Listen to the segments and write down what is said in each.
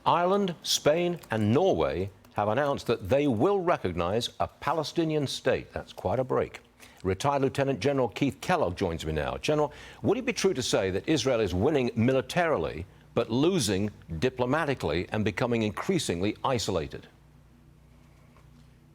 Ireland, Spain and Norway have announced that they will recognize a Palestinian state. That's quite a break. Retired Lieutenant General Keith Kellogg joins me now. General, would it be true to say that Israel is winning militarily but losing diplomatically and becoming increasingly isolated?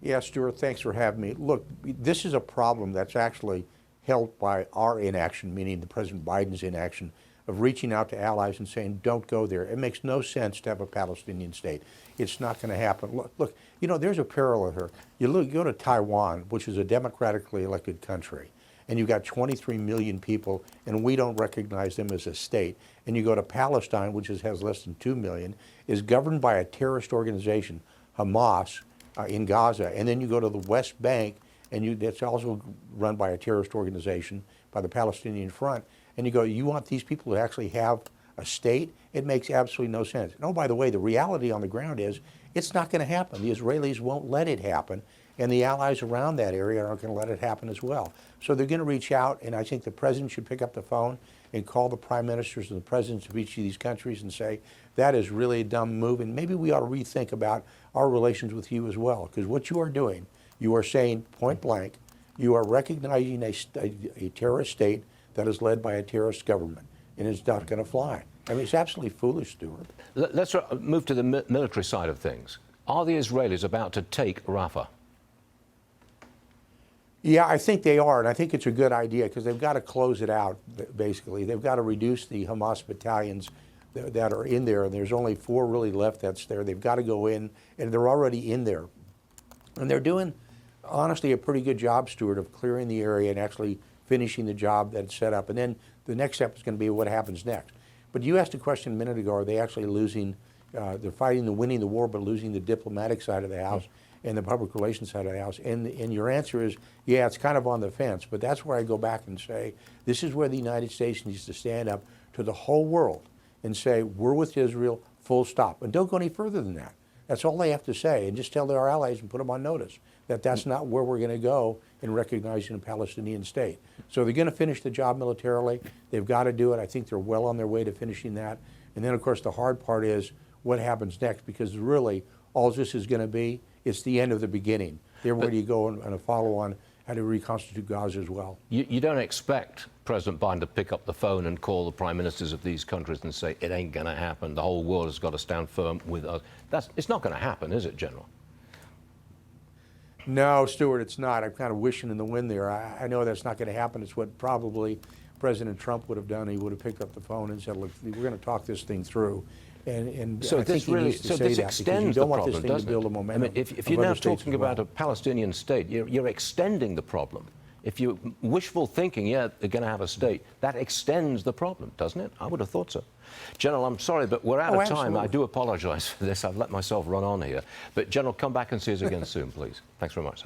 Yeah, Stuart, thanks for having me. Look, this is a problem that's actually helped by our inaction, meaning the President Biden's inaction, of reaching out to allies and saying, don't go there. It makes no sense to have a Palestinian state. It's not going to happen. Look, you know, there's a parallel here. You go to Taiwan, which is a democratically elected country, and you've got 23 million people, and we don't recognize them as a state. And you go to Palestine, which has less than 2 million, is governed by a terrorist organization, Hamas, in Gaza. And then you go to the West Bank, and that's also run by a terrorist organization, by the Palestinian Front. And you go, you want these people to actually have a state? It makes absolutely no sense. And oh, by the way, the reality on the ground is it's not going to happen. The Israelis won't let it happen, and the allies around that area aren't going to let it happen as well. So they're going to reach out, and I think the president should pick up the phone and call the prime ministers and the presidents of each of these countries and say, that is really a dumb move, and maybe we ought to rethink about our relations with you as well. Because what you are doing, you are saying point blank, you are recognizing a terrorist state that is led by a terrorist government, and it's not going to fly. I mean, it's absolutely foolish, Stuart. Let's move to the military side of things. Are the Israelis about to take Rafah? Yeah, I think they are, and I think it's a good idea because they've got to close it out, basically. They've got to reduce the Hamas battalions that are in there, and there's only 4 really left that's there. They've got to go in, and they're already in there. And they're doing, honestly, a pretty good job, Stuart, of clearing the area and actually finishing the job that's set up. And then the next step is going to be what happens next. But you asked a question a minute ago, are they actually losing, they're winning the war, but losing the diplomatic side of the house and the public relations side of the house? And your answer is, yeah, it's kind of on the fence. But that's where I go back and say, this is where the United States needs to stand up to the whole world and say, we're with Israel, full stop. And don't go any further than that. That's all they have to say, and just tell our allies and put them on notice that that's not where we're going to go in recognizing a Palestinian state. So they're going to finish the job militarily. They've got to do it. I think they're well on their way to finishing that. And then, of course, the hard part is what happens next, because really all this is going to be, it's the end of the beginning. They're ready to go on a follow-on how to reconstitute Gaza as well. You don't expect President Biden to pick up the phone and call the prime ministers of these countries and say, it ain't going to happen. The whole world has got to stand firm with us. It's not going to happen, is it, General? No, Stuart, it's not. I'm kind of wishing in the wind there. I know that's not going to happen. It's what probably President Trump would have done. He would have picked up the phone and said, look, we're going to talk this thing through. And so I think he needs to say that, because you don't want this thing to build a momentum. I mean, if you're now talking about a Palestinian state, you're extending the problem. If you're wishful thinking, yeah, they're going to have a state, that extends the problem, doesn't it? I would have thought so. General, I'm sorry, but we're out of time. Absolutely. I do apologize for this. I've let myself run on here. But, General, come back and see us again soon, please. Thanks very much.